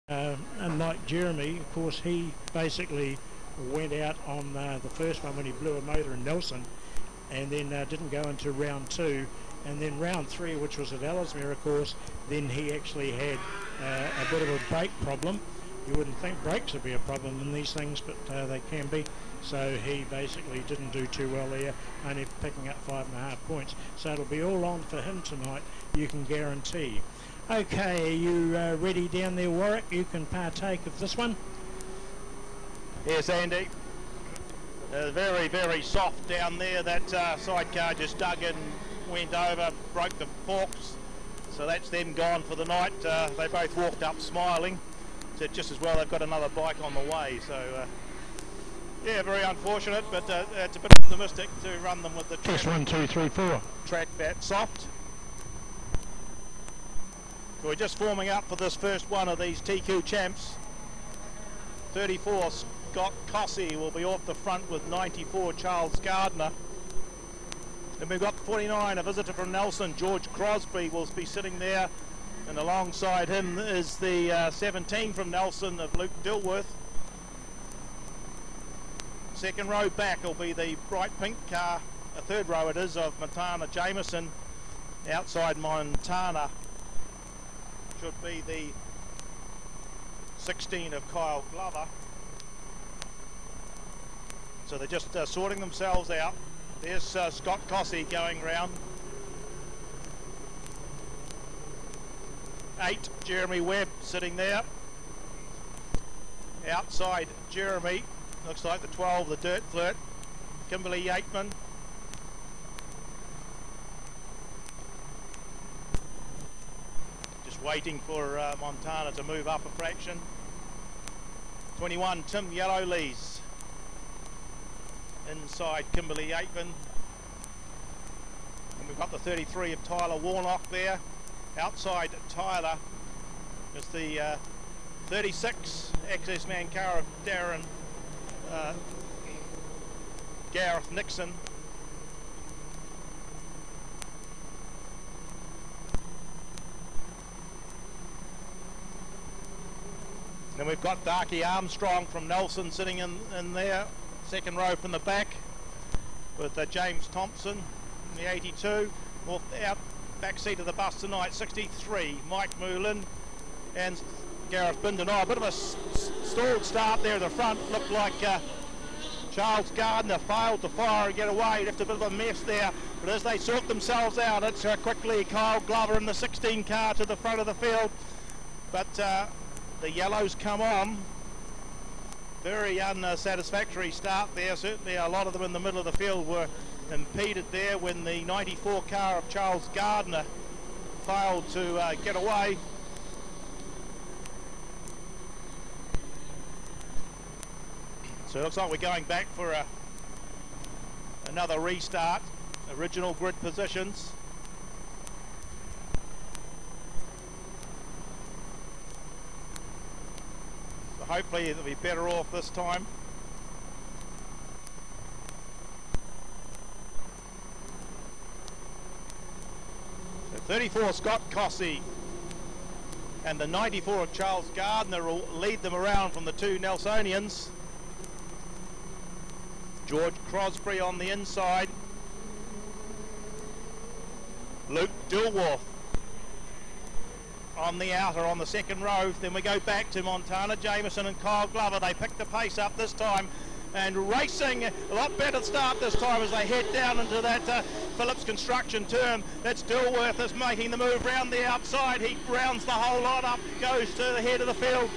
And like Jeremy, of course, he basically went out on the first one when he blew a motor in Nelson, and then didn't go into round 2, and then round 3, which was at ACCESSMAN, of course, then he actually had a bit of a brake problem. You wouldn't think brakes would be a problem in these things, but they can be. So he basically didn't do too well there, only picking up 5.5 points. So it'll be all on for him tonight, you can guarantee. Okay, are you ready down there, Warwick? You can partake of this one. Yes, Andy. Very, very soft down there. That sidecar just dug in, went over, broke the forks. So that's them gone for the night. They both walked up smiling. So just as well they've got another bike on the way. So yeah, very unfortunate, but it's a bit optimistic to run them with the track. Test 1, 2, 3, 4. Track that soft. So we're just forming up for this first one of these TQ champs. 34 Scott Cossey will be off the front with 94 Charles Gardner. Then we've got 49, a visitor from Nelson, George Crosby will be sitting there, and alongside him is the 17 from Nelson of Luke Dilworth. Second row back will be the bright pink car, a third row it is, of Montana Jameson. Outside Montana should be the 16 of Kyle Glover. So they're just sorting themselves out. There's Scott Cossey going round. 8, Jeremy Webb sitting there. Outside Jeremy, looks like the 12, the Dirt Flirt, Kimberly Yateman. Just waiting for Montana to move up a fraction. 21, Tim Yellowlees. Inside Kimberly Yateman. And we've got the 33 of Tyler Warnock there. Outside Tyler is the 36 ACCESSMAN car of Gareth Nixon. And then we've got Darky Armstrong from Nelson sitting in there, second row from the back, with James Thompson in the 82. Out back seat of the bus tonight, 63, Mike Moulin and Gareth Binden. Oh, a bit of a stalled start there at the front. Looked like Charles Gardner failed to fire and get away. Left a bit of a mess there. But as they sort themselves out, it's quickly Kyle Glover in the 16 car to the front of the field. But the yellows come on. Very unsatisfactory start there. Certainly a lot of them in the middle of the field were impeded there when the 94 car of Charles Gardner failed to get away. So it looks like we're going back for another restart, original grid positions. So hopefully it'll be better off this time. So 34 Scott Cossey and the 94 of Charles Gardner will lead them around from the two Nelsonians. George Crosby on the inside. Luke Dilworth on the outer on the second row. Then we go back to Montana Jameson and Kyle Glover. They pick the pace up this time and racing a lot better start this time as they head down into that Phillips construction turn. That's Dilworth is making the move round the outside. He rounds the whole lot up, goes to the head of the field.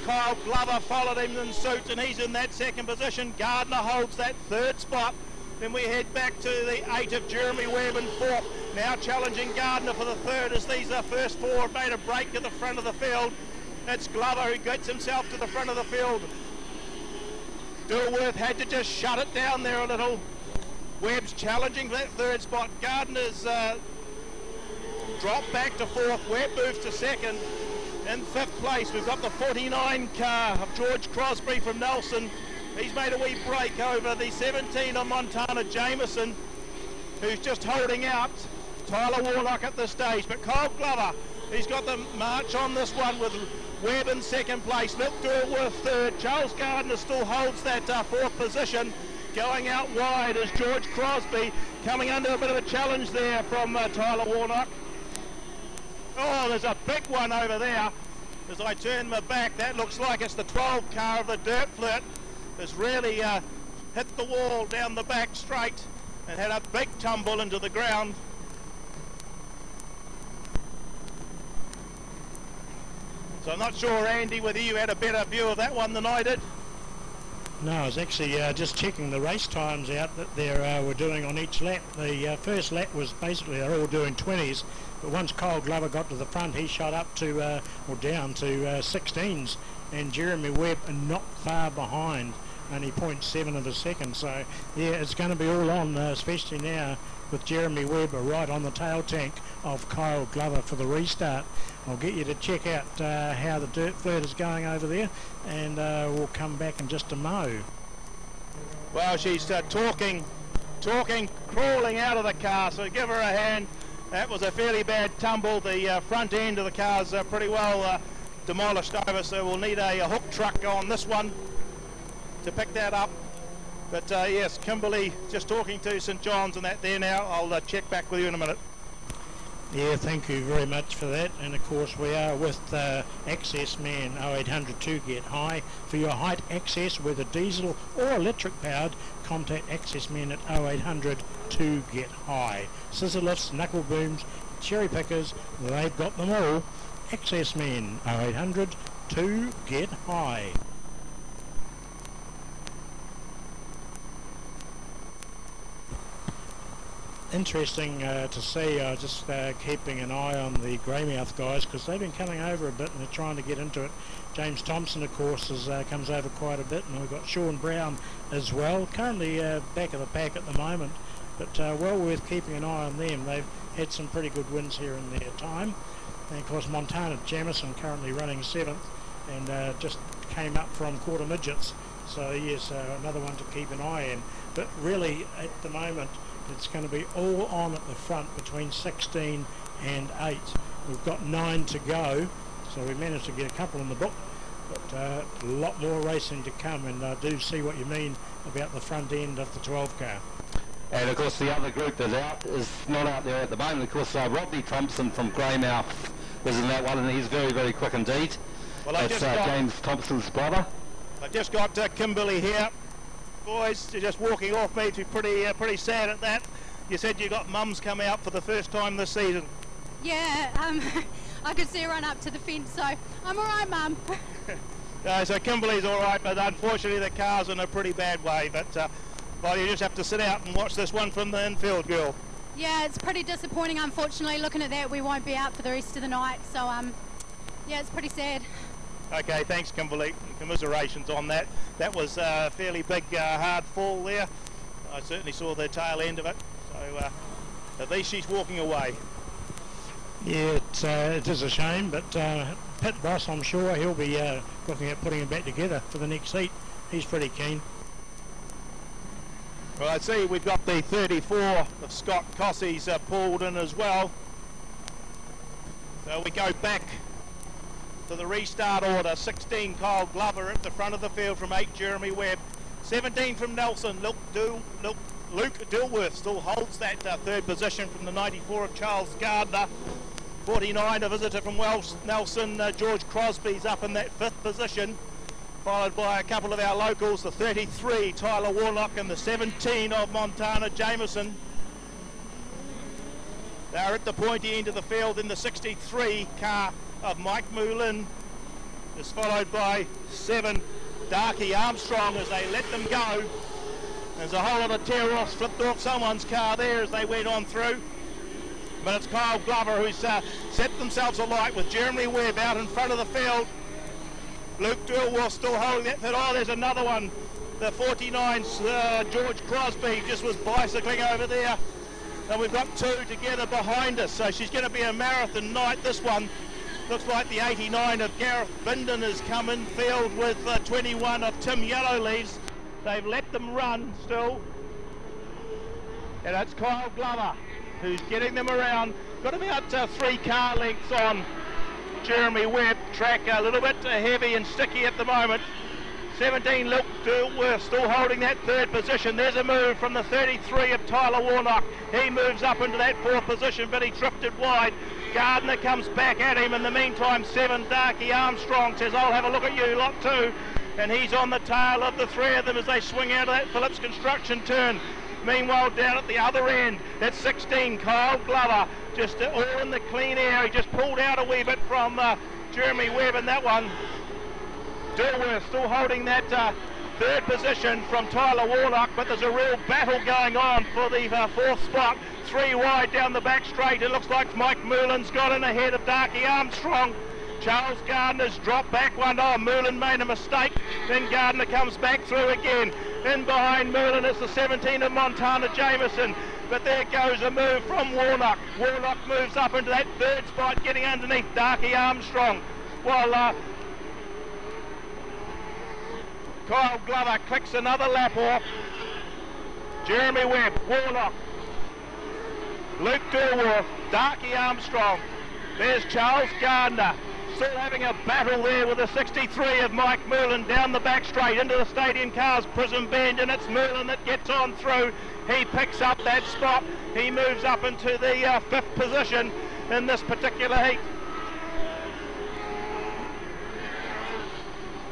Kyle Glover followed him in suit and he's in that second position. Gardner holds that third spot. Then we head back to the 8 of Jeremy Webb in fourth. Now challenging Gardner for the third as these first four have made a break to the front of the field. That's Glover who gets himself to the front of the field. Dilworth had to just shut it down there a little. Webb's challenging for that third spot. Gardner's dropped back to fourth. Webb moves to second. In fifth place, we've got the 49 car of George Crosby from Nelson. He's made a wee break over the 17 of Montana Jameson, who's just holding out. Tyler Warnock at this stage, but Kyle Glover, he's got the march on this one with Webb in second place, Luke Dilworth third, Charles Gardner still holds that fourth position. Going out wide is George Crosby, coming under a bit of a challenge there from Tyler Warnock. Oh, there's a big one over there. As I turn my back, that looks like it's the 12 car of the Dirt Flirt. It's really hit the wall down the back straight and had a big tumble into the ground. So I'm not sure, Andy, whether you had a better view of that one than I did. No, I was actually just checking the race times out that they were doing on each lap. The first lap was basically they're all doing 20s, but once Kyle Glover got to the front, he shot up to, or down to 16s, and Jeremy Webb not far behind, only 0.7 of a second. So yeah, it's going to be all on, especially now with Jeremy Webb right on the tail tank of Kyle Glover for the restart. I'll get you to check out how the Dirt Flirt is going over there, and we'll come back in just a mo. Well, she's talking, crawling out of the car, so give her a hand. That was a fairly bad tumble. The front end of the car's pretty well demolished over, so we'll need a hook truck on this one to pick that up. But yes, Kimberley just talking to St John's and that there now. I'll check back with you in a minute. Yeah, thank you very much for that. And of course we are with ACCESSMAN 0800 2 Get High. For your height access, whether diesel or electric powered, contact ACCESSMAN at 0800 2 Get High. Scissor lifts, knuckle booms, cherry pickers, they've got them all. ACCESSMAN 0800 2 Get High. Interesting to see, just keeping an eye on the greymouth guys, because they've been coming over a bit and they're trying to get into it. James Thompson, of course, comes over quite a bit, and we've got Sean Brown as well, currently back of the pack at the moment, but well worth keeping an eye on them. They've had some pretty good wins here in their time. And of course Montana Jamison currently running 7th, and just came up from quarter midgets, so yes, another one to keep an eye in. But really at the moment it's going to be all on at the front between 16 and 8. We've got 9 to go, so we managed to get a couple in the book, but a lot more racing to come, and I do see what you mean about the front end of the 12 car. And of course the other group that's out is not out there at the moment. Of course Rodney Thompson from Greymouth was in that one, and he's very, very quick indeed. Well, that's James Thompson's brother. I just got Kimberley here. Boys, you're just walking off me. To be pretty sad at that. You said you got mums come out for the first time this season. Yeah, I could see her run up to the fence, so I'm all right, Mum. So Kimberley's all right, but unfortunately the car's in a pretty bad way. But well, you just have to sit out and watch this one from the infield, girl. Yeah, it's pretty disappointing, unfortunately. Looking at that, we won't be out for the rest of the night, so yeah, it's pretty sad. Okay, thanks Kimberley. Commiserations on that. That was a fairly big hard fall there. I certainly saw the tail end of it. So at least she's walking away. Yeah, it is a shame, but Pit Boss, I'm sure he'll be looking at putting him back together for the next heat. He's pretty keen. Well, I see we've got the 34 of Scott Cossey's pulled in as well. So we go back to the restart order. 16 Kyle Glover at the front of the field from 8 Jeremy Webb. 17 from Nelson. Luke Dilworth still holds that third position from the 94 of Charles Gardner. 49 a visitor from Welsh Nelson. George Crosby's up in that 5th position, followed by a couple of our locals, the 33 Tyler Warnock and the 17 of Montana Jamison. They're at the pointy end of the field in the 63 car of Mike Moulin, is followed by 7 Darky Armstrong as they let them go. There's a whole lot of tear-offs flipped off someone's car there as they went on through. But it's Kyle Glover who's set themselves alight with Jeremy Webb out in front of the field. Luke Dilworth still holding that. Oh, there's another one. The 49's George Crosby just was bicycling over there. And we've got 2 together behind us. So she's going to be a marathon night, this one. Looks like the 89 of Gareth Bindon has come in field with 21 of Tim Yellowleaves. They've let them run still. And that's Kyle Glover who's getting them around. Got about 3 car lengths on Jeremy Webb. Track a little bit heavy and sticky at the moment. 17 Luke Dilworth still holding that third position. There's a move from the 33 of Tyler Warnock. He moves up into that fourth position, but he drifted wide. Gardner comes back at him. In the meantime, 7 Darky Armstrong says, I'll have a look at you lot too. And he's on the tail of the three of them as they swing out of that Phillips Construction turn. Meanwhile, down at the other end, that's 16 Kyle Glover, just all in the clean air. He just pulled out a wee bit from Jeremy Webb in that one. Dilworth still holding that third position from Tyler Warnock, but there's a real battle going on for the fourth spot. 3 wide down the back straight. It looks like Mike Moolan's got in ahead of Darky Armstrong. Charles Gardner's dropped back one. Oh, Moolan made a mistake. Then Gardner comes back through again. In behind Moolan is the 17 of Montana Jameson. But there goes a move from Warnock. Warnock moves up into that third spot, getting underneath Darky Armstrong. While Kyle Glover clicks another lap off. Jeremy Webb, Warnock, Luke Dilworth, Darky Armstrong. There's Charles Gardner. Still having a battle there with the 63 of Mike Moolan down the back straight into the stadium cars Prism Bend, and it's Moolan that gets on through. He picks up that spot. He moves up into the fifth position in this particular heat.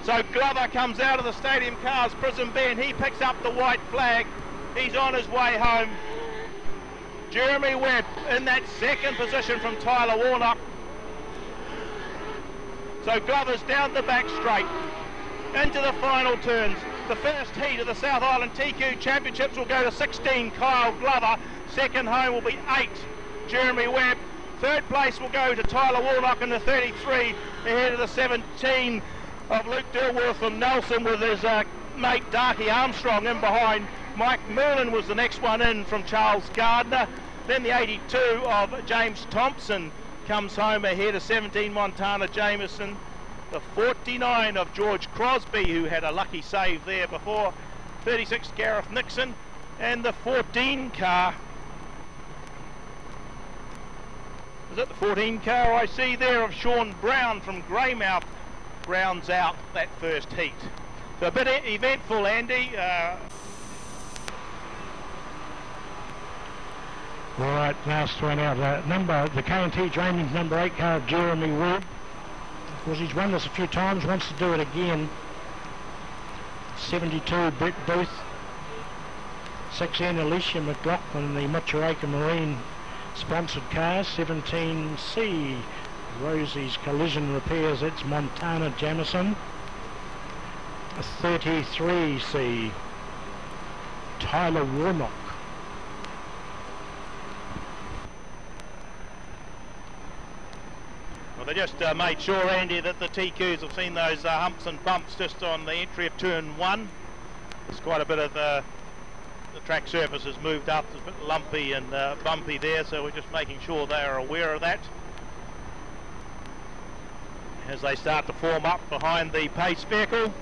So Glover comes out of the stadium cars Prism Bend. He picks up the white flag. He's on his way home. Jeremy Webb in that second position from Tyler Warnock. So Glover's down the back straight into the final turns. The first heat of the South Island TQ Championships will go to 16 Kyle Glover. Second home will be 8 Jeremy Webb. Third place will go to Tyler Warnock in the 33 ahead of the 17 of Luke Dilworth from Nelson with his mate Darky Armstrong in behind. Mike Moolan was the next one in from Charles Gardner. Then the 82 of James Thompson comes home ahead of 17 Montana Jameson. The 49 of George Crosby, who had a lucky save there before. 36 Gareth Nixon. And the 14 car. Is it the 14 car I see there of Sean Brown from Greymouth rounds out that first heat. So a bit eventful, Andy. All right, last one out. The K&T Training's number 8 car of Jeremy Webb. Of course, he's won this a few times, wants to do it again. 72 Brett Booth. 6N Alicia McLaughlin, the Motorlodge Marine sponsored car. 17C Rosie's Collision Repairs, it's Montana Jamison. 33C Tyler Warnock. They just made sure, Andy, that the TQs have seen those humps and bumps just on the entry of turn 1. There's quite a bit of the track surface has moved up. It's a bit lumpy and bumpy there, so we're just making sure they are aware of that as they start to form up behind the pace vehicle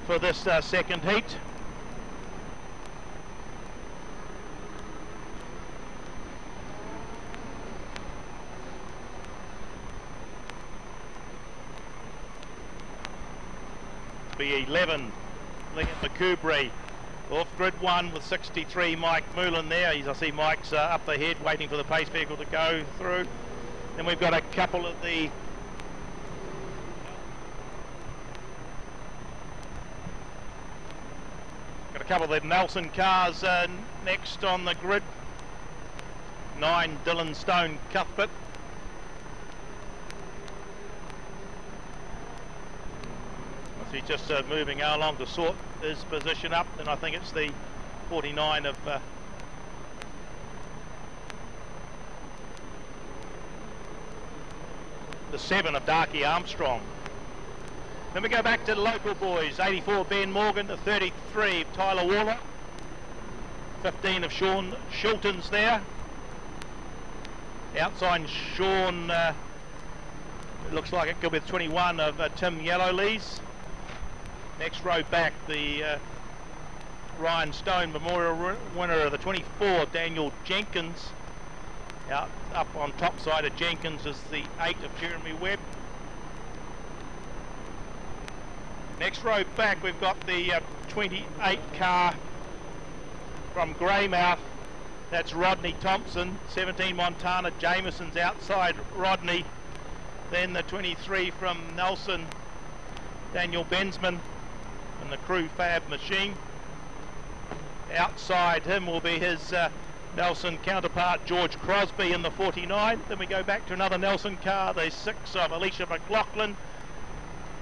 for this second heat. Be 11 Liam McCoubry off grid 1 with 63 Mike Moolan there. I see Mike's up ahead waiting for the pace vehicle to go through. Then we've got a couple of the Nelson cars next on the grid. 9 Dylan Stone Cuthbert. He's just moving along to sort his position up, and I think it's the 49 of the 7 of Darky Armstrong. Then we go back to the local boys. 84 Ben Morgan, the 33 Tyler Warnock, 15 of Sean Shilton's there. Outside Sean, it looks like it could be the 21 of Tim Yellowlees. Next row back, the Ryan Stone Memorial winner of the 24, Daniel Jenkins. Out up on top side of Jenkins is the 8 of Jeremy Webb. Next row back we've got the 28 car from Greymouth. That's Rodney Thompson. 17 Montana Jameson's outside Rodney. Then the 23 from Nelson, Daniel Bensman, and the Crew Fab machine. Outside him will be his Nelson counterpart George Crosby in the 49. Then we go back to another Nelson car, the 6 of Alicia McLaughlin.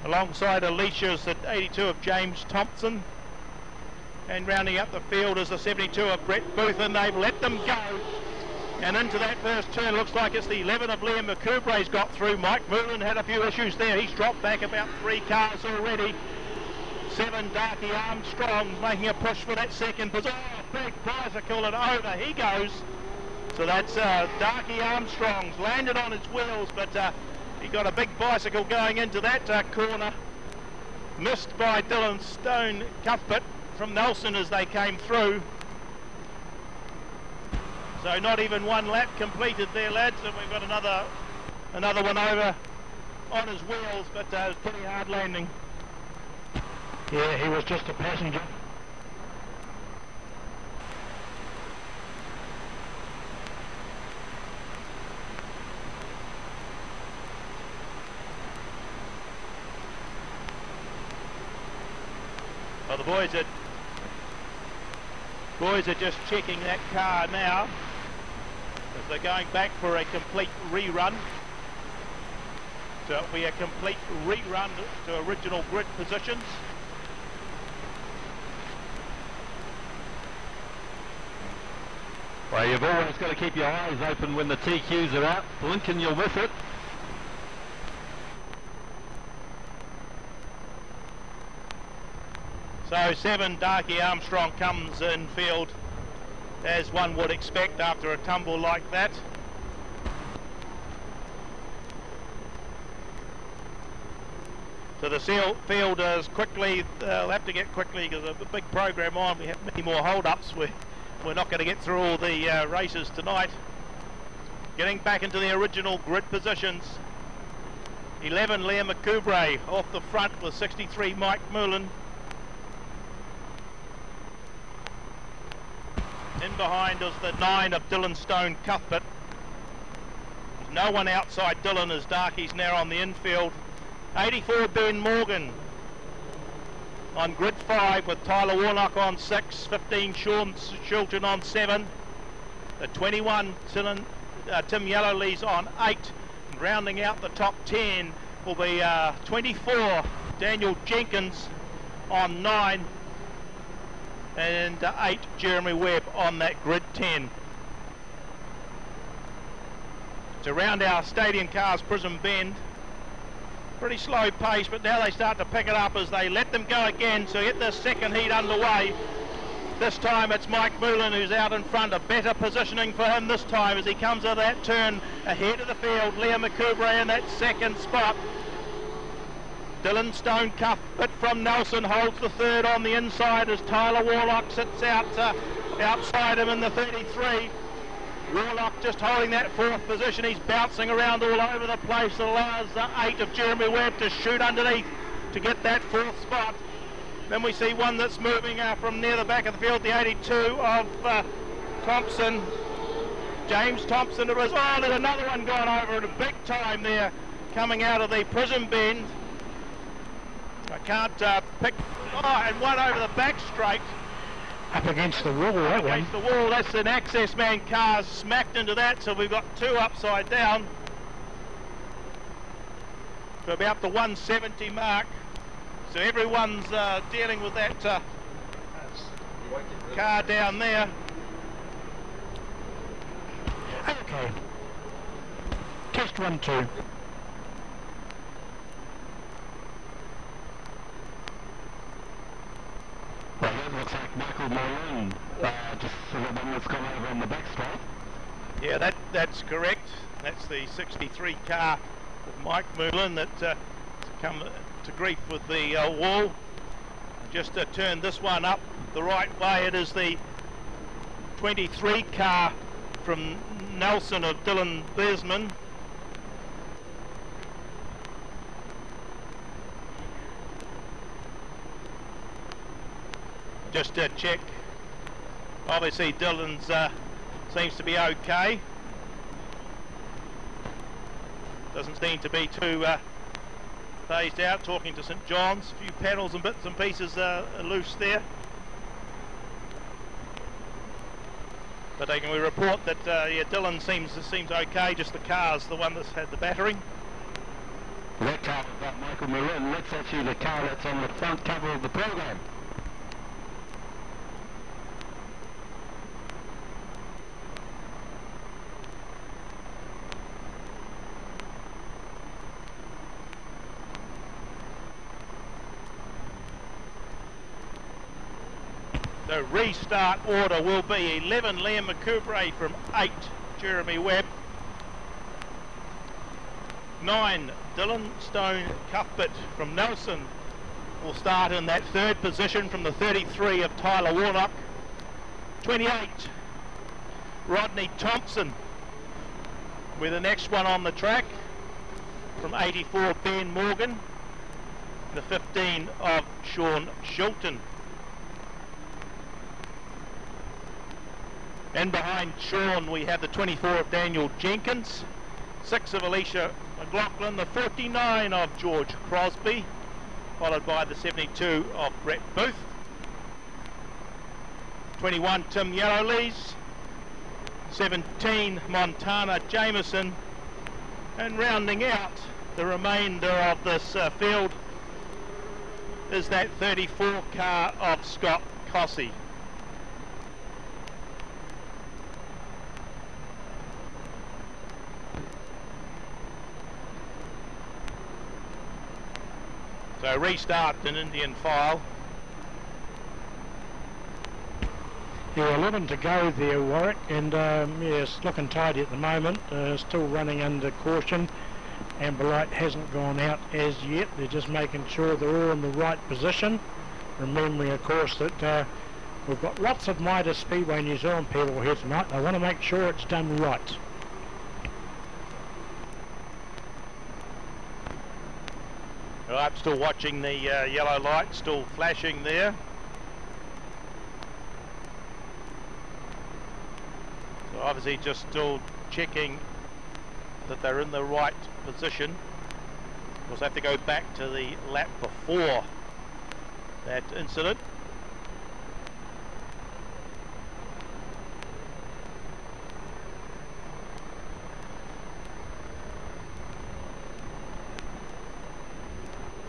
Alongside Alicia's the 82 of James Thompson. And rounding up the field is the 72 of Brett Booth, and they've let them go. And into that first turn, looks like it's the 11 of Liam McCoubray's got through. Mike Moulin had a few issues there. He's dropped back about 3 cars already. 7 Darky Armstrong making a push for that second position. Oh, big bicycle, and over he goes. So that's Darky Armstrong's landed on its wheels, but he got a big bicycle going into that corner. Missed by Dylan Stone Cuthbert from Nelson as they came through. So not even one lap completed there, lads, and we've got another one over on his wheels, but it was pretty hard landing. Yeah, he was just a passenger. Well, the boys are just checking that car now as they're going back for a complete rerun. So it'll be a complete rerun to original grid positions. Well, you've always got to keep your eyes open when the TQs are out. Blink and you'll miss it. So 7 Darky Armstrong comes in field as one would expect after a tumble like that. So the field is quickly, they'll have to get quickly because there's a big program on. We have many more hold-ups. We're not going to get through all the races tonight. Getting back into the original grid positions. 11 Liam McCoubray off the front with 63 Mike Moulin. In behind is the 9 of Dylan Stone Cuthbert. There's no one outside Dylan as Darky's now on the infield. 84 Ben Morgan on grid 5 with Tyler Warnock on 6, 15 Sean Shilton on 7. The 21 Tim Yellowlees on 8. And rounding out the top 10 will be 24 Daniel Jenkins on 9. And 8 Jeremy Webb on that grid 10. To round our stadium cars, Prism Bend. Pretty slow pace, but now they start to pick it up as they let them go again to get this second heat underway. This time it's Mike Moulin who's out in front. A better positioning for him this time as he comes out of that turn ahead of the field. Liam McCoubray in that second spot. Dylan Stone Cuthbert from Nelson holds the third on the inside as Tyler Warlock sits outside him in the 33. Warlock just holding that fourth position. He's bouncing around all over the place. Allows the 8 of Jeremy Webb to shoot underneath to get that fourth spot. Then we see one that's moving from near the back of the field, the 82 of Thompson. James Thompson. There's another one gone over at a big time there coming out of the Prism Bend. I can't pick. And one over the back straight. Up against the wall, that one. Against the wall, that's an ACCESSMAN car smacked into that, so we've got 2 upside down. So about the 170 mark. So everyone's dealing with that car down there. Okay. Test 1, 2. Well, that looks like Michael Moulin, just sort of one that's gone over on the back straight. Yeah, that's correct. That's the 63 car of Mike Moulin that come to grief with the wall. Just to turn this one up the right way, it is the 23 car from Nelson of Dylan Besman. Just to check, obviously Dylan's seems to be okay. Doesn't seem to be too phased out. Talking to St John's, a few panels and bits and pieces are loose there. But we report that yeah, Dylan seems okay, just the car's the one that's had the battering. That car is that Michael Marin. That's actually the car that's on the front cover of the program. The restart order will be 11 Liam McCoubre from 8 Jeremy Webb, 9 Dylan Stone Cuthbert from Nelson will start in that third position from the 33 of Tyler Warnock, 28 Rodney Thompson with the next one on the track from 84 Ben Morgan, the 15 of Sean Shilton. And behind Sean we have the 24 of Daniel Jenkins, 6 of Alicia McLaughlin, the 49 of George Crosby, followed by the 72 of Brett Booth, 21 Tim Yellowlees, 17 Montana Jameson, and rounding out the remainder of this field is that 34 car of Scott Cossey. So restart in Indian file. Yeah, 11 to go there, Warwick, and yeah, it's looking tidy at the moment. Still running under caution. Amber light hasn't gone out as yet. They're just making sure they're all in the right position. Remembering, of course, that we've got lots of Mitre Speedway New Zealand people here tonight. They want to make sure it's done right. I'm still watching the yellow light still flashing there. So obviously just still checking that they're in the right position. We'll have to go back to the lap before that incident.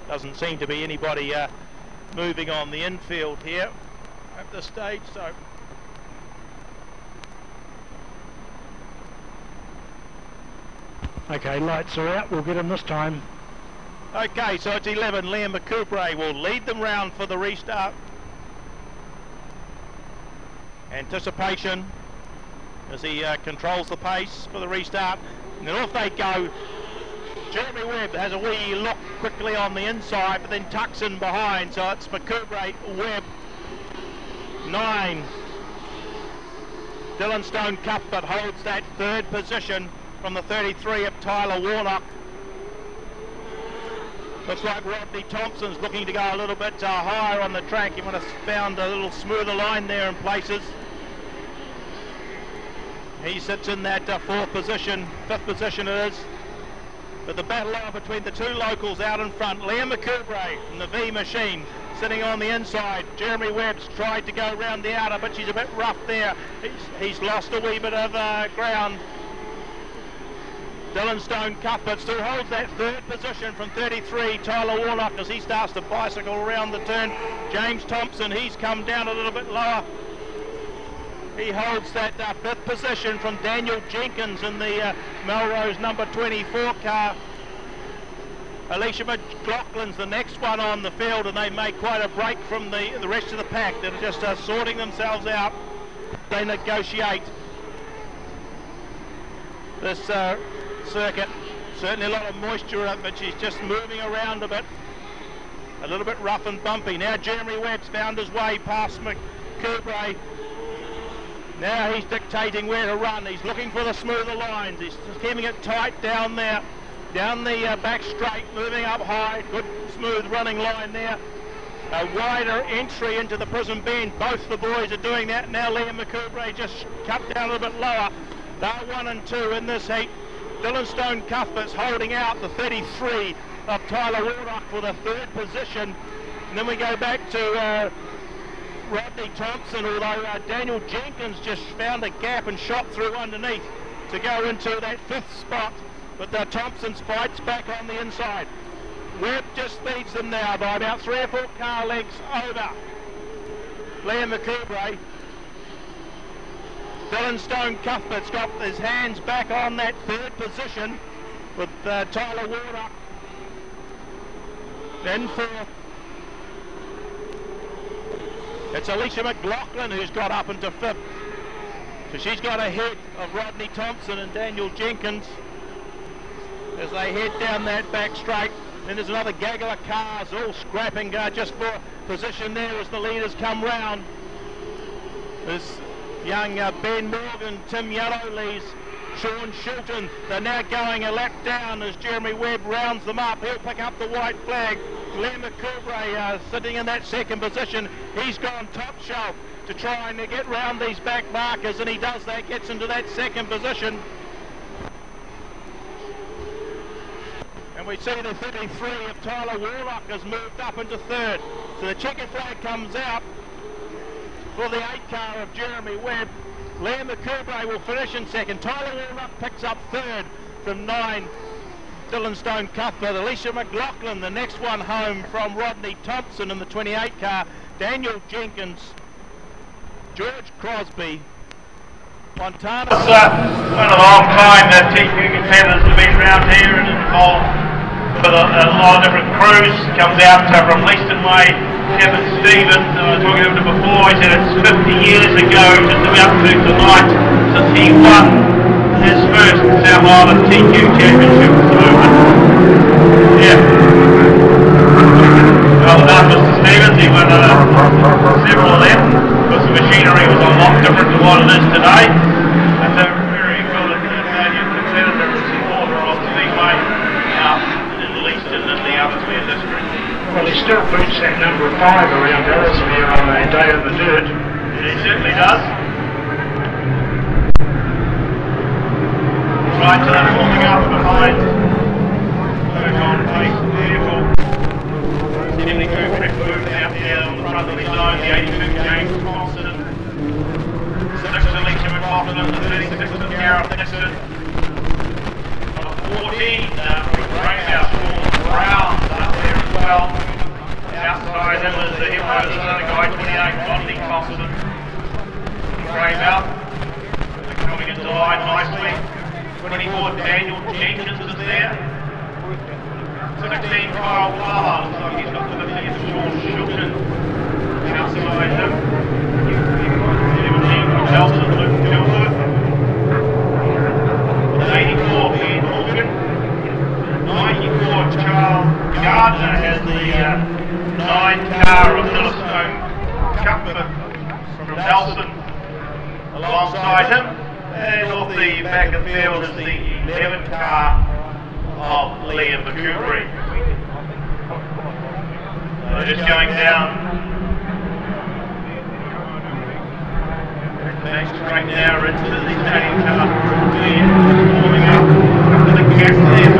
Doesn't seem to be anybody moving on the infield here at this stage, so okay, lights are out, we'll get them this time. okay, so it's 11 Liam McCoubre will lead them round for the restart. Anticipation as he controls the pace for the restart, and then off they go. Jeremy Webb has a wee look quickly on the inside, but then tucks in behind, so it's McCoubre, Webb, 9. Dylan Stone Cuthbert holds that third position from the 33 of Tyler Warnock. Looks like Rodney Thompson's looking to go a little bit higher on the track. He might have found a little smoother line there in places. He sits in that fourth position, fifth position it is. But the battle on between the two locals out in front, Liam McCoubre from the V machine sitting on the inside. Jeremy Webb's tried to go round the outer, but she's a bit rough there. He's lost a wee bit of ground. Dylan Stone Cuthbert still holds that third position from 33, Tyler Warnock, as he starts to bicycle around the turn. James Thompson, he's come down a little bit lower. He holds that fifth position from Daniel Jenkins in the Melrose number 24 car. Alicia McLaughlin's the next one on the field, and they make quite a break from the rest of the pack. They're just sorting themselves out. They negotiate this circuit. Certainly a lot of moisture in it, but she's just moving around a bit. A little bit rough and bumpy. Now Jeremy Webb's found his way past McCoubre. Now he's dictating where to run. He's looking for the smoother lines. He's keeping it tight down there. Down the back straight, moving up high. Good smooth running line there. A wider entry into the Prison Bend. Both the boys are doing that. Now Liam McCoubrey just cut down a little bit lower. They're 1 and 2 in this heat. Dylan Stone Cuthbert's holding out the 33 of Tyler Wardock for the 3rd position. And then we go back to Rodney Thompson, although Daniel Jenkins just found a gap and shot through underneath to go into that 5th spot. But Thompson's fights back on the inside. Webb just leads them now by about 3 or 4 car lengths over Liam McCoubrey. Dylan Stone Cuthbert's got his hands back on that 3rd position with Tyler Wardock in 4th. It's Alicia McLaughlin who's got up into 5th. So she's got ahead of Rodney Thompson and Daniel Jenkins as they head down that back straight. Then there's another gaggle of cars all scrapping just for position there as the leaders come round. There's young Ben Morgan, Tim Yellowlees, Sean Shilton. They're now going a lap down as Jeremy Webb rounds them up. He'll pick up the white flag. Liam McCoubrey sitting in that 2nd position. He's gone top shelf to try and get round these back markers, and he does that, gets into that 2nd position. And we see the 33 of Tyler Warlock has moved up into 3rd. So the checkered flag comes out for the 8 car of Jeremy Webb. Liam McCoubrey will finish in 2nd. Tyler Warlock picks up 3rd from 9. Dylan Stone Cuthbert. Alicia McLaughlin, the next one home from Rodney Thompson in the 28 car. Daniel Jenkins, George Crosby, Montana. It's been a long time that TQ contenders have been around here and involved with a lot of different crews. Comes out from Leaston Way. Kevin Stevens, talking to him before, he said it's 50 years ago, just about to tonight, since he won his first South Island TQ championship. So, yeah. Well done, Mr. Stevens. He won several of them, because the machinery was a lot different to what it is today. That's a very good competitor and supporter of Speedway out in Leaston and the other Spear district. Well, he still boots that number 5 around Ellesmere on a day of the dirt. He certainly does. Right to that forming up behind. On pace vehicle. 72 Rick Booth out there on the front of the zone. The 82 James Thompson. 6 Alicia McLaughlin. The 36 of Gareth Dixon. On the 14, Racecourse Brown up there as well. Outside him is the hero, there's another guy, 28, Rodney Thompson. Frame out. Coming into line nicely. 24, Daniel Jenkins is there. 16, Kyle Waller. Looks like he's got the 50 of Sean Shilton. Outside him. 17, from Nelson, Luke Gilbert. 84, Ben Morgan. 94, Charles Gardner has the 9 car of Stone Cuthbert from Nelson alongside him, and off the back of the field is the 11 car of Liam McCoubrey. Just going down back straight now into the stadium car, warming up to the gas there.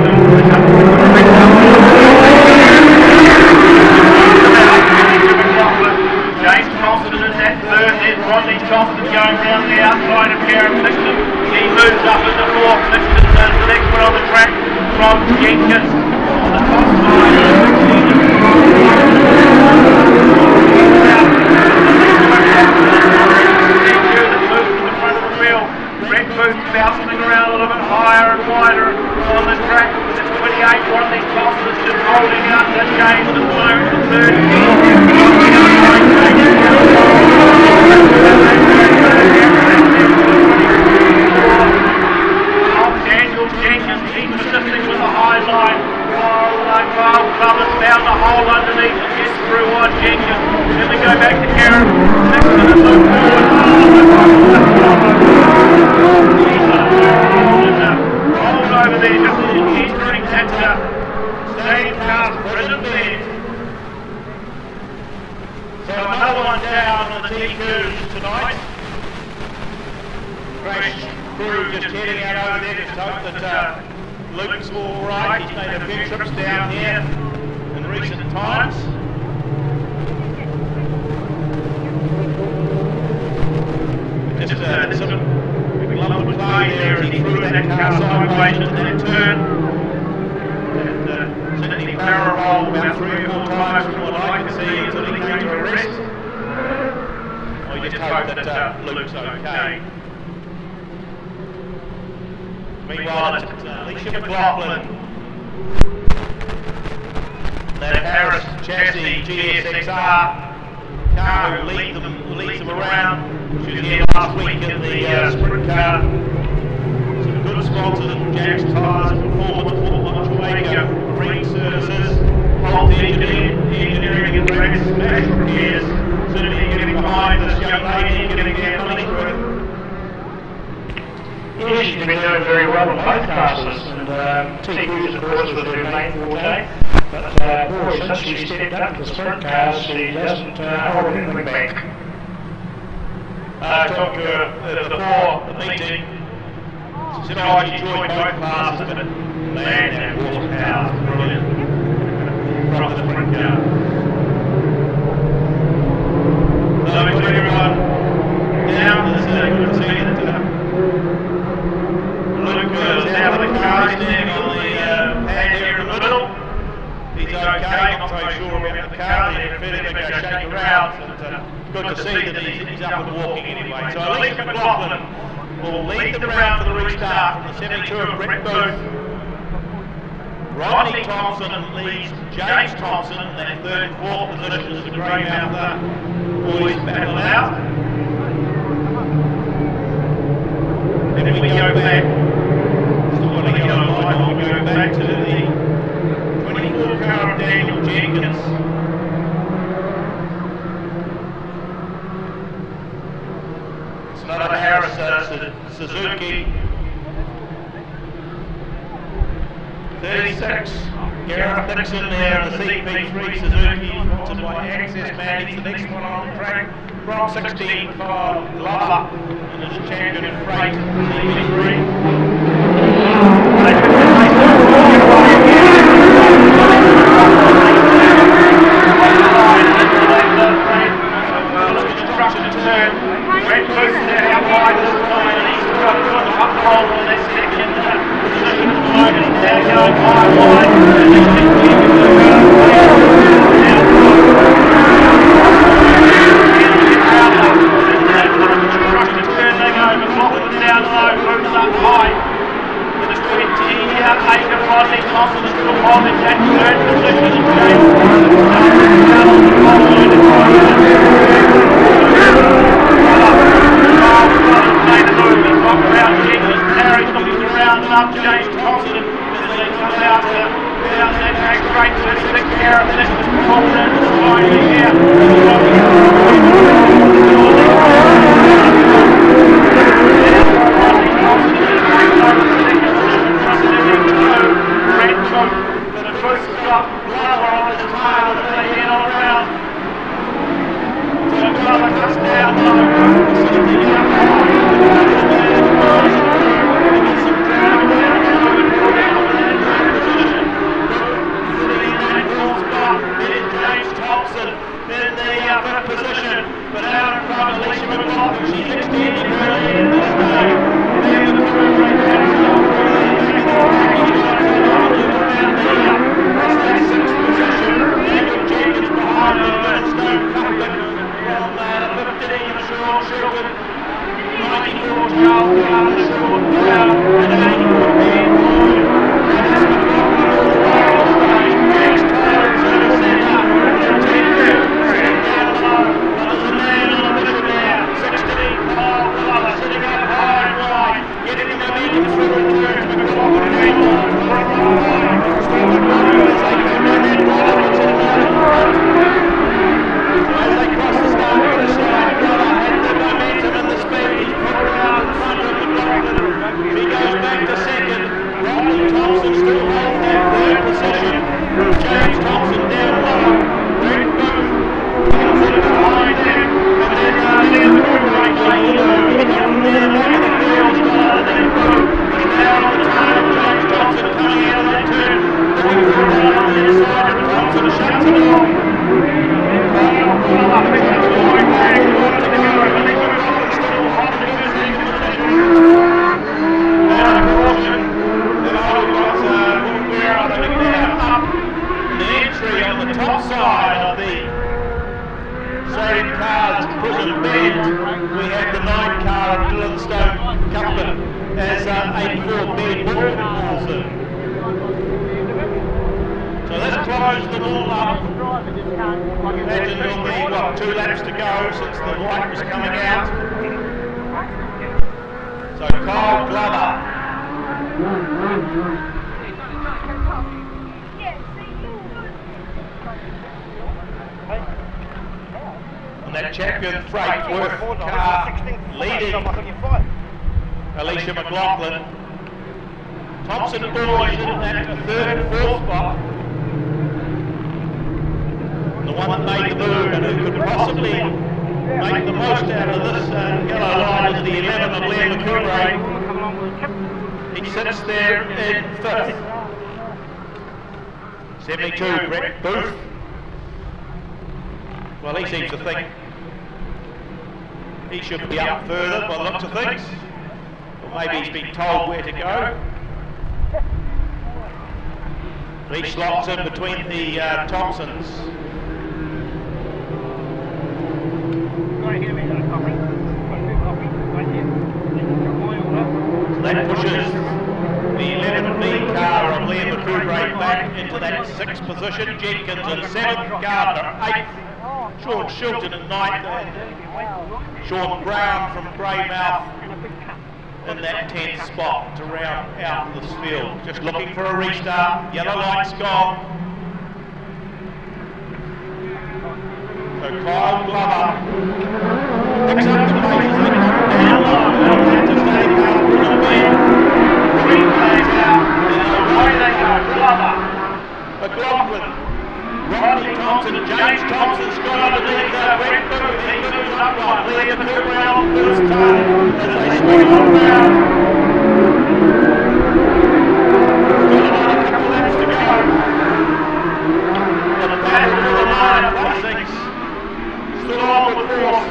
James Thompson is at 3rd, there's Rodney Thompson going round the outside of Gareth Nixon. He moves up into 4th. Nixon is the next one on the track from Jenkins on the top side. Brett Booth bouncing around a little bit higher and wider on the track. It's 28, Rodney Thompson just holding out to James at the moment for 3rd. Daniel Jenkins, he's persisting with a high line. While Carl Covers found a hole underneath and gets fresh crew just heading out over there. Just hope that Luke's all right. He's made a few trips down here in recent times. Just some big lump of clay there as he threw that car sideways into that turn. And certainly barrel rolled about 3 or 4 times from what I can see until he came to a rest. We just hope that Luke's okay. Meanwhile, it's Alicia McLaughlin. That Harris chassis GSXR car who leads them around. She was here last week in the sprint car. Some good sponsors, Jack's Tyres and Performance, Jamaica, Marine Services, Holt Engineering and Rex Smash Repairs. Certainly getting behind this young lady and getting their money worth. Yeah, she's been doing very well in both classes, and TQ's of course was her main forte, but boy, since she stepped up to the sprint cars, she doesn't hold anything back. I talked to her before the meeting. She said, oh, she enjoyed both classes, but man, that horsepower is brilliant from the sprint car. So we took everyone down to the circuit to see that Luke is out of the car, standing on the pad here in the middle. He's okay, not so sure about the car, they're fairly going to go shake around. Good to see that he's up and walking anyway. So Alicia McLaughlin will lead the round for the restart from the 72 of Brett Booth. Rodney Thompson leads James Thompson in that 3rd and 4th position as the Greymouth boys battle out. Then we go back, still got to get online, we go back to the 24 car of Daniel Jenkins. It's another Harris Suzuki. 36, Gareth Dixon there in the CP3 Suzuki, sponsored by ACCESSMAN. He's the next one on the track. From 16, Kyle Glover, and his champion in freight, CP3. Construction turn. Brett Booth there out wide this time, and he's got a up roll on that second position at the moment. He's now going high wide. Down low, moves up high. With a 28 of Rodney Thompson is still holding that third position. James down on the pole line to try and Harry's looking to round up James Thompson as they come out that track straight to the 6th gear of this Performance sliding here. He Cuthbert as 84 Ben Morgan pulls in. So this closed them all up. Imagine there'll be, what, 2 laps to go since the white was coming out. So Kyle Glover. And that champion freight worth car leading Alicia McLaughlin. Thompson Boys in that 3rd and 4th spot. The one that made the move and who could possibly make the most out of this yellow line is the 11 of Liam McCoubrey. He sits there in 5th. 72 Brett Booth. Well, he seems to think he should be up further by the looks of things. Or maybe he's been told where to go. He slots in between the Thompsons. So that pushes the 11B car of Liam McCoubrey back into that 6th position. Jenkins in 7th, Gardner 8th, Sean Shilton in 9th, and Sean Brown from Greymouth in that 10th spot to round out this field. Just looking for a restart. Yellow light's gone. So Kyle Glover picks up the pace as they come down low to stay calm for the win. Green plays out, and away they go. Glover, McLaughlin, Rodney Thompson, James Thompson's got underneath Brett Booth. He moves up right. Liam McCoubrey on first time as they swing on round. Got another couple laps to go. The battle for the line placings still on with force.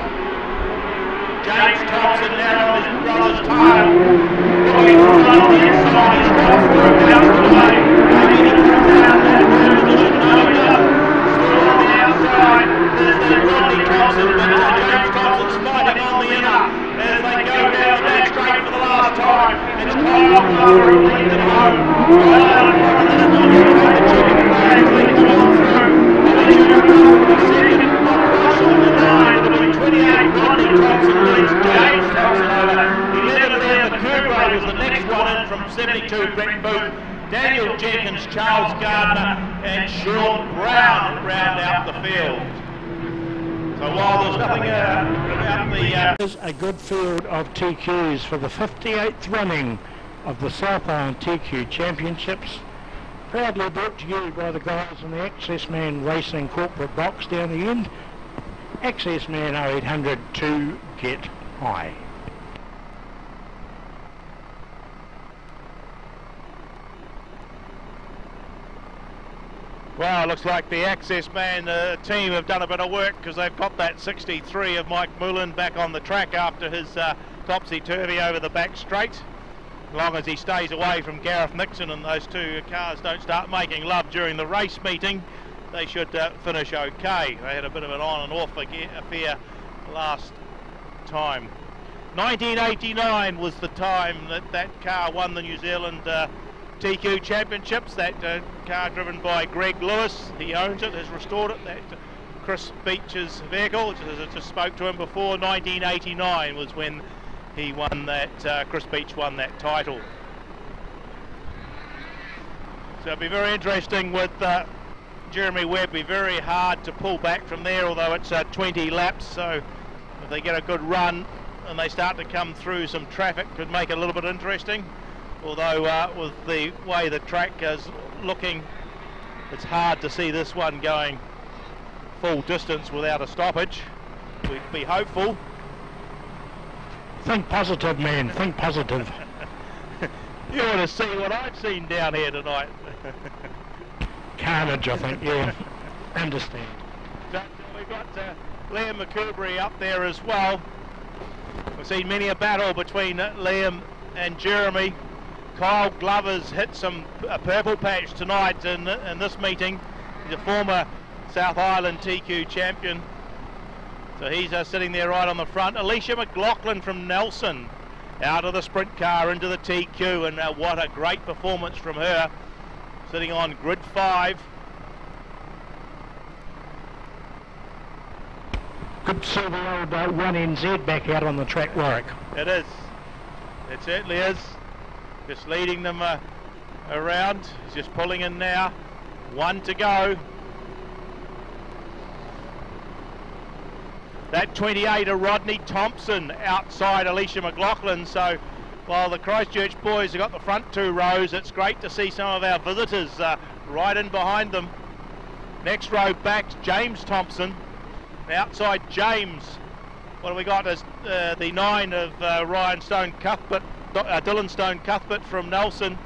James Thompson now on his brother's tail. Looking for on the inside, he's got through out the way. Maybe he comes out that third position. No, he doesn't. Still on the outside. There's the Rodney Thompson, but James Thompson's fighting on the inner as they go down the back straight for the last time. It's Kyle Glover who leads it home. Kyle Glover this time to take the chicken flag. They come on through. Alicia McLaughlin the second. Across on the line. It'll be 28. Rodney Thompson leads James Thompson over. 11 there. McCoubrey was the next one in from 72. Brett Booth. Daniel Jenkins, Charles Gardner and Sean Brown round out the field. So while there's nothing about the... There's a good field of TQs for the 58th running of the South Island TQ Championships. Proudly brought to you by the guys in the ACCESSMAN Racing Corporate Box down the end. ACCESSMAN 0800 to get high. Well, it looks like the ACCESSMAN team have done a bit of work because they've got that 63 of Mike Mullen back on the track after his topsy-turvy over the back straight. As long as he stays away from Gareth Nixon and those 2 cars don't start making love during the race meeting, they should finish okay. They had a bit of an on and off affair last time. 1989 was the time that that car won the New Zealand TQ Championships. That car driven by Greg Lewis, he owns it, has restored it. That Chris Beech's vehicle, as I just spoke to him before, 1989 was when he won that, Chris Beech won that title. So it'll be very interesting with Jeremy Webb. Be very hard to pull back from there, although it's 20 laps, so if they get a good run and they start to come through some traffic, could make it a little bit interesting. Although with the way the track is looking, it's hard to see this one going full distance without a stoppage. We'd be hopeful. Think positive, man, think positive. You want to see what I've seen down here tonight. Carnage, I think, yeah. Understand. So we've got Liam McCoubrey up there as well. We've seen many a battle between Liam and Jeremy. Kyle Glover's hit a purple patch tonight in this meeting. He's a former South Island TQ champion. So he's sitting there right on the front. Alicia McLaughlin from Nelson out of the sprint car into the TQ, and what a great performance from her, sitting on grid 5. Good to see the old 1NZ back out on the track, Warwick. It is. It certainly is. Just leading them around. He's just pulling in now. 1 to go. That 28 of Rodney Thompson outside Alicia McLaughlin. So while the Christchurch boys have got the front 2 rows, it's great to see some of our visitors right in behind them. Next row back, James Thompson. Outside James, what have we got as the 9 of Ryan Stone Cuthbert, Dylan Stone Cuthbert from Nelson.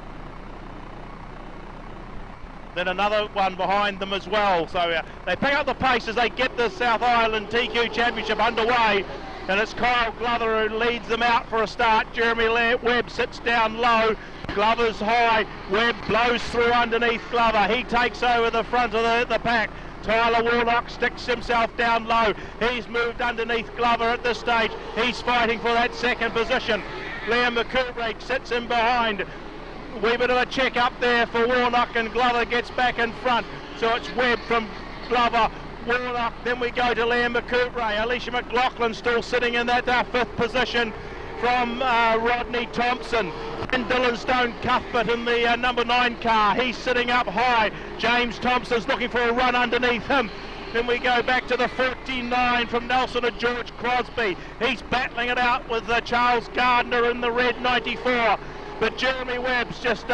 Then another one behind them as well. So they pick up the pace as they get the South Island TQ Championship underway. And it's Kyle Glover who leads them out for a start. Jeremy Webb sits down low. Glover's high. Webb blows through underneath Glover. He takes over the front of the pack. Tyler Warnock sticks himself down low. He's moved underneath Glover at this stage. He's fighting for that second position. Liam McCoubrey sits in behind. A wee bit of a check up there for Warnock, and Glover gets back in front. So it's Webb from Glover, Warnock, then we go to Liam McCoubrey. Alicia McLaughlin still sitting in that 5th position from Rodney Thompson. And Dylan Stone Cuthbert in the number 9 car. He's sitting up high. James Thompson's looking for a run underneath him. Then we go back to the 49 from Nelson and George Crosby. He's battling it out with Charles Gardner in the red 94. But Jeremy Webb's just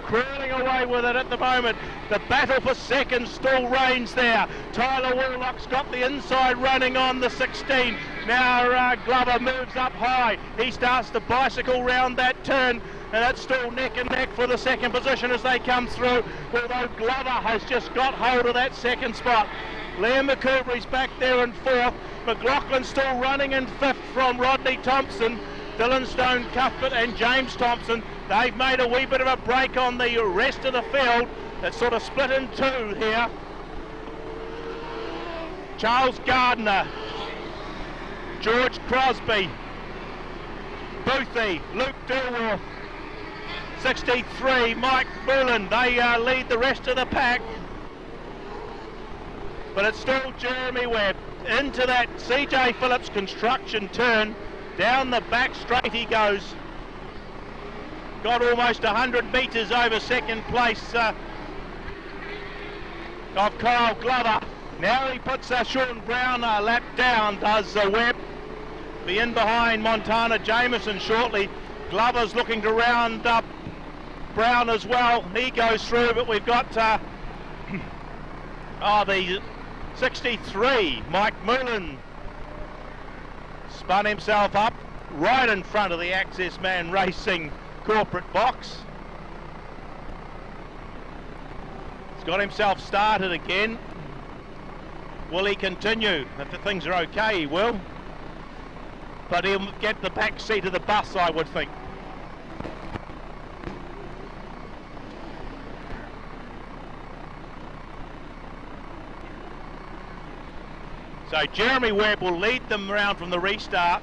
crawling away with it at the moment. The battle for second still reigns there. Tyler Warlock's got the inside running on the 16. Now Glover moves up high. He starts to bicycle round that turn, and it's still neck and neck for the second position as they come through, although Glover has just got hold of that second spot. Liam McCoubrey's back there in 4th. McLaughlin's still running in 5th from Rodney Thompson. Dylan Stone Cuthbert and James Thompson, they've made a wee bit of a break on the rest of the field. It's sort of split in 2 here. Charles Gardner, George Crosby, Boothie, Luke Dilworth, 63, Mike Bullen, they lead the rest of the pack. But it's still Jeremy Webb into that CJ Phillips construction turn. Down the back straight he goes. Got almost 100 metres over second place of Kyle Glover. Now he puts Sean Brown a lap down, does Webb. Be in behind Montana Jameson shortly. Glover's looking to round up Brown as well. He goes through, but we've got the 63, Mike Moolen, spun himself up right in front of the ACCESSMAN Racing corporate box. He's got himself started again. Will he continue? If the things are okay, he will. But he'll get the back seat of the bus, I would think. So Jeremy Webb will lead them around from the restart.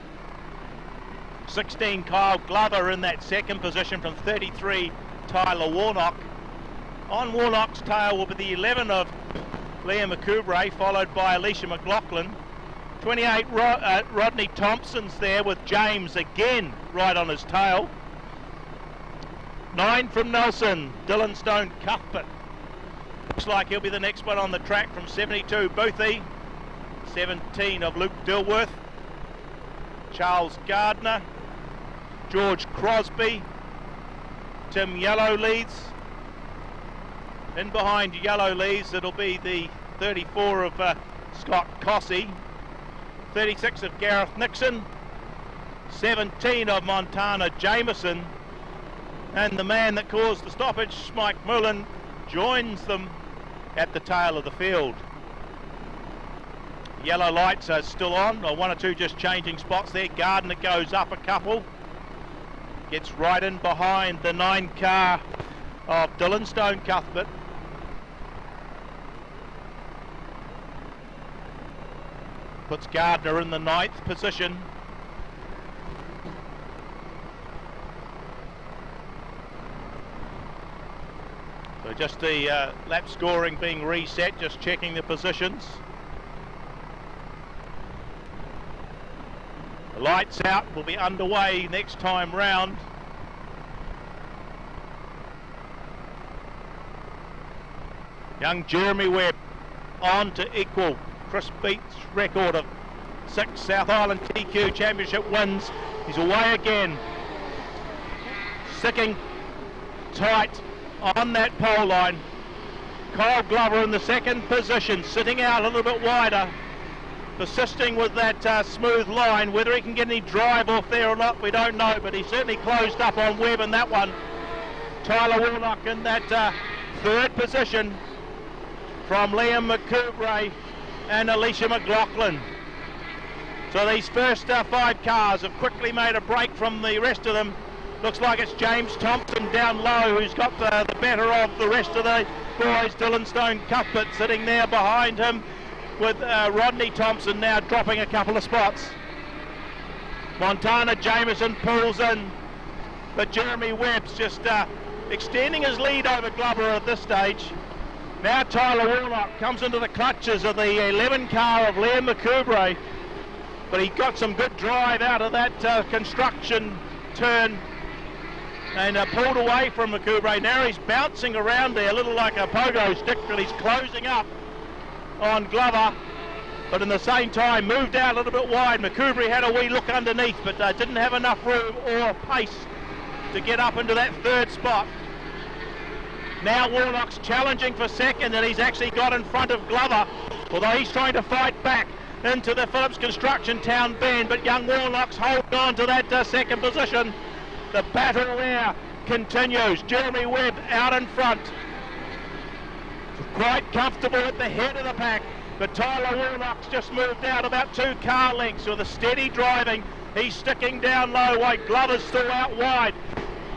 16 Kyle Glover in that second position from 33 Tyler Warnock. On Warnock's tail will be the 11 of Liam McCoubrey, followed by Alicia McLaughlin. 28 Rodney Thompson's there with James again right on his tail. 9 from Nelson, Dylan Stone Cuthbert. Looks like he'll be the next one on the track from 72 Boothie. 17 of Luke Dilworth, Charles Gardner, George Crosby, Tim Yellow leads. In behind Yellow leads, it'll be the 34 of Scott Cossey, 36 of Gareth Nixon, 17 of Montana Jameson, and the man that caused the stoppage, Mike Mullen, joins them at the tail of the field. Yellow lights are still on, or 1 or 2 just changing spots there. Gardner goes up a couple, gets right in behind the 9 car of Dylan Stone Cuthbert. Puts Gardner in the 9th position. Just the lap scoring being reset, just checking the positions. The lights out, will be underway next time round. Young Jeremy Webb on to equal Chris Beat's record of 6 South Island TQ Championship wins. He's away again, sticking tight on that pole line. Kyle Glover in the second position, sitting out a little bit wider, persisting with that smooth line. Whether he can get any drive off there or not, we don't know, but he certainly closed up on Webb in that one. Tyler Warnock in that third position from Liam McCoubre and Alicia McLaughlin. So these first 5 cars have quickly made a break from the rest of them. Looks like it's James Thompson down low who's got the better of the rest of the boys. Dylan Stone Cuthbert sitting there behind him, with Rodney Thompson now dropping a couple of spots. Montana Jameson pulls in, but Jeremy Webb's just extending his lead over Glover at this stage. Now Tyler Warnock comes into the clutches of the 11 car of Liam McCoubre, but he got some good drive out of that construction turn and pulled away from McCoubre. Now he's bouncing around there, a little like a pogo stick, but he's closing up on Glover, but in the same time moved out a little bit wide. McCoubre had a wee look underneath, but didn't have enough room or pace to get up into that third spot. Now Warnock's challenging for second, and he's actually got in front of Glover, although he's trying to fight back into the Phillips Construction Town bend, but young Warnock's holding on to that second position. The battle there continues. Jeremy Webb out in front, quite comfortable at the head of the pack, but Tyler Warnock's just moved out about 2 car lengths with a steady driving. He's sticking down low while Glover's still out wide,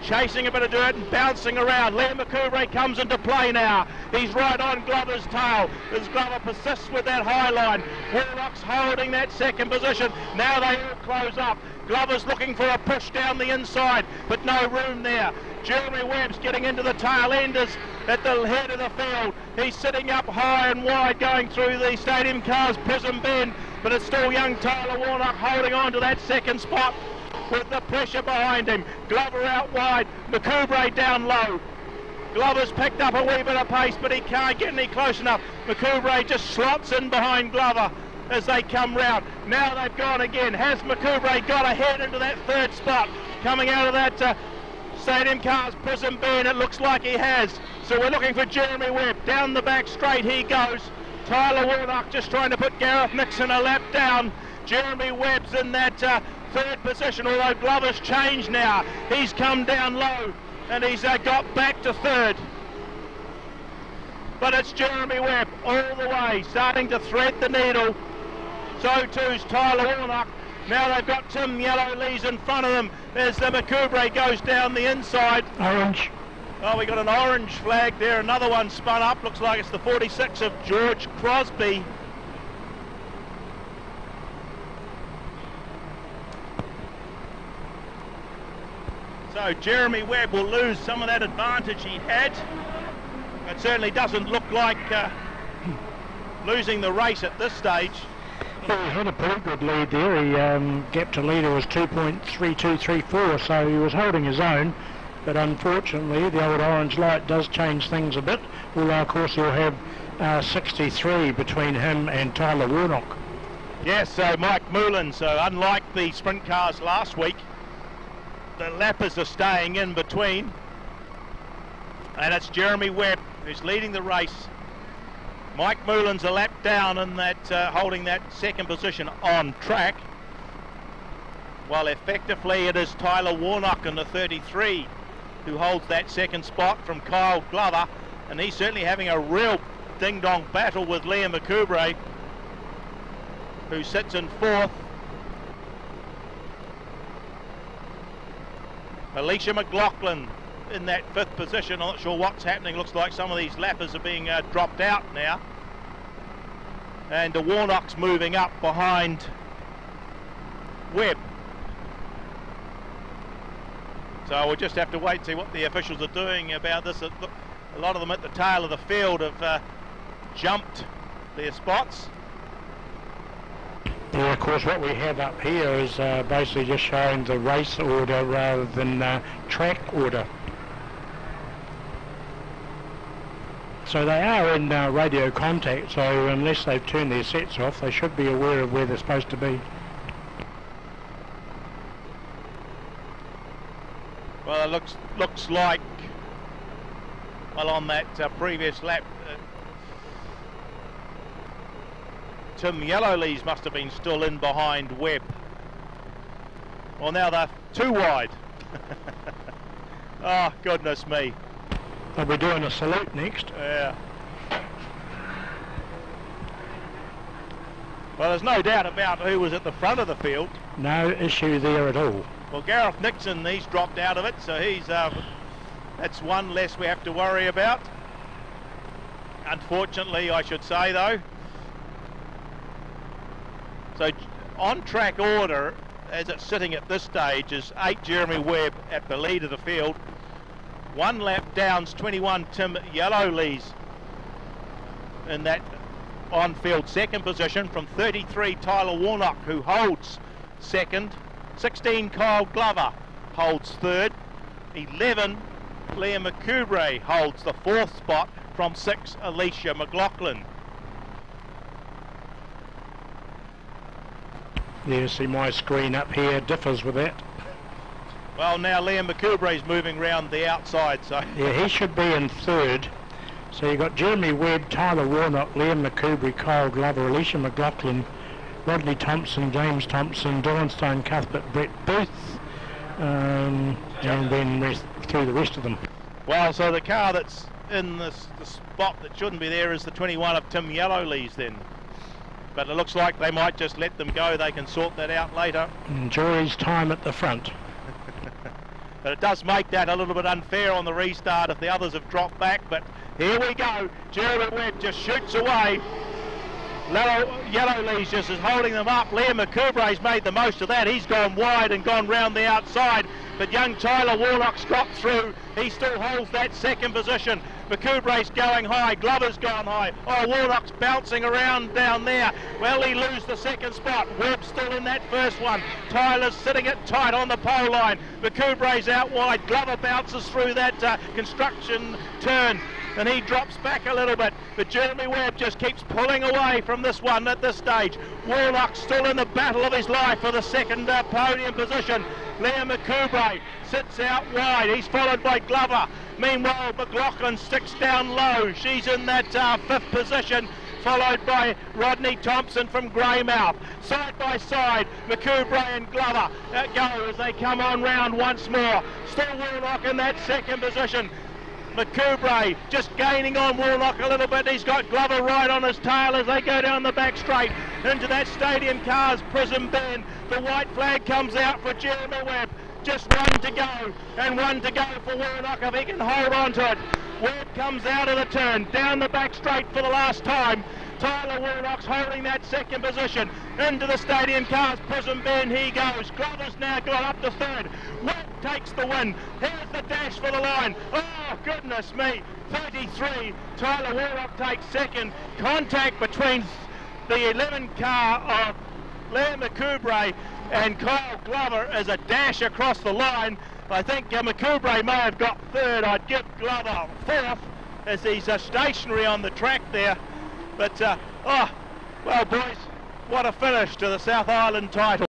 chasing a bit of dirt and bouncing around. Liam McCoubre comes into play now. He's right on Glover's tail as Glover persists with that high line. Warnock's holding that second position. Now they all close up. Glover's looking for a push down the inside, but no room there. Jeremy Webb's getting into the tail enders at the head of the field. He's sitting up high and wide going through the Stadium Cars Prism Bend, but it's still young Tyler Warnock holding on to that second spot with the pressure behind him. Glover out wide, McCoubre down low. Glover's picked up a wee bit of pace, but he can't get any close enough. McCoubre just slots in behind Glover as they come round. Now they've gone again. Has McCoubre got ahead into that third spot? Coming out of that Stadium Cars Prism Bend, it looks like he has. So we're looking for Jeremy Webb. Down the back straight he goes. Tyler Warnock just trying to put Gareth Nixon a lap down. Jeremy Webb's in that third position, although Glover's changed now. He's come down low and he's got back to third. But it's Jeremy Webb all the way, starting to thread the needle. So too's Tyler Warnock. Now they've got Tim Yellow-Lees in front of them as the McCoubre goes down the inside. Orange. Oh, we got an orange flag there. Another one spun up. Looks like it's the 46 of George Crosby. So Jeremy Webb will lose some of that advantage he had. It certainly doesn't look like losing the race at this stage. Well, he had a pretty good lead there. He gap to leader was 2.3234, so he was holding his own. But unfortunately, the old orange light does change things a bit. Although, of course, he'll have 63 between him and Tyler Warnock. Yes, so Mike Moulin, so unlike the sprint cars last week, the lappers are staying in between. And it's Jeremy Webb who's leading the race. Mike Moulin's a lap down in that, holding that second position on track. While effectively it is Tyler Warnock in the 33 who holds that second spot from Kyle Glover, and he's certainly having a real ding-dong battle with Liam McCoubre, who sits in fourth. Alicia McLaughlin in that fifth position. I'm not sure what's happening. Looks like some of these lappers are being dropped out now. And the Warnock's moving up behind Webb. So we'll just have to wait and see what the officials are doing about this. a lot of them at the tail of the field have jumped their spots. Yeah, of course what we have up here is basically just showing the race order rather than track order. So they are in radio contact, so unless they've turned their sets off, they should be aware of where they're supposed to be. Well, it looks like, well, on that previous lap, Tim Yellowlees must have been still in behind Webb. Well, now they're too wide. Oh, goodness me. They'll be doing a salute next. Yeah. Well, there's no doubt about who was at the front of the field. No issue there at all. Well, Gareth Nixon, he's dropped out of it, so he's that's one less we have to worry about. Unfortunately, I should say, though. So on track order, as it's sitting at this stage, is 8 Jeremy Webb at the lead of the field. 1 lap down's 21 Tim Yellowlees in that on-field second position, from 33 Tyler Warnock, who holds second. 16 Kyle Glover holds third. 11 Liam McCoubre holds the fourth spot, from 6 Alicia McLaughlin. Yeah, see my screen up here differs with that. Well, now Liam McCoubre's moving round the outside, so... Yeah, he should be in third. So you've got Jeremy Webb, Tyler Warnock, Liam McCoubre, Kyle Glover, Alicia McLaughlin, Rodney Thompson, James Thompson, Dylan Stone, Cuthbert, Brett Booth, and then through the rest of them. Well, so the car that's in the spot that shouldn't be there is the 21 of Tim Yellowlees then. But it looks like they might just let them go. They can sort that out later. Enjoy his time at the front. But it does make that a little bit unfair on the restart if the others have dropped back. But here we go. Jeremy Webb just shoots away. Yellowlees just is holding them up. Liam McCoubre's made the most of that. He's gone wide and gone round the outside. But young Tyler Warnock's got through. He still holds that second position. McCoubre's going high. Glover's gone high. Oh, Warnock's bouncing around down there. Well, he loses the second spot. Webb's still in that first one. Tyler's sitting it tight on the pole line. McCoubre's out wide. Glover bounces through that construction turn, and he drops back a little bit, but Jeremy Webb just keeps pulling away from this one at this stage. Warnock's still in the battle of his life for the second podium position. Liam McCoubre sits out wide. He's followed by Glover. Meanwhile, McLaughlin sticks down low. She's in that fifth position, followed by Rodney Thompson from Greymouth. Side by side, McCoubre and Glover go as they come on round once more. Still Warnock in that second position. McCoubre just gaining on Warnock a little bit. He's got Glover right on his tail as they go down the back straight into that Stadium Cars Prism Bend. The white flag comes out for Jeremy Webb. Just one to go, and one to go for Warnock if he can hold on to it. Webb comes out of the turn, down the back straight for the last time. Tyler Warnock's holding that second position. Into the Stadium Cars Prism Bend he goes. Glover's now got up to third. Webb takes the win. Here's the dash for the line. Oh, goodness me. 33. Tyler Warnock takes second. Contact between the 11 car of Liam McCoubre and Kyle Glover as a dash across the line. I think McCoubre may have got third. I'd give Glover fourth as he's stationary on the track there. But, oh, well, boys, what a finish to the South Island title.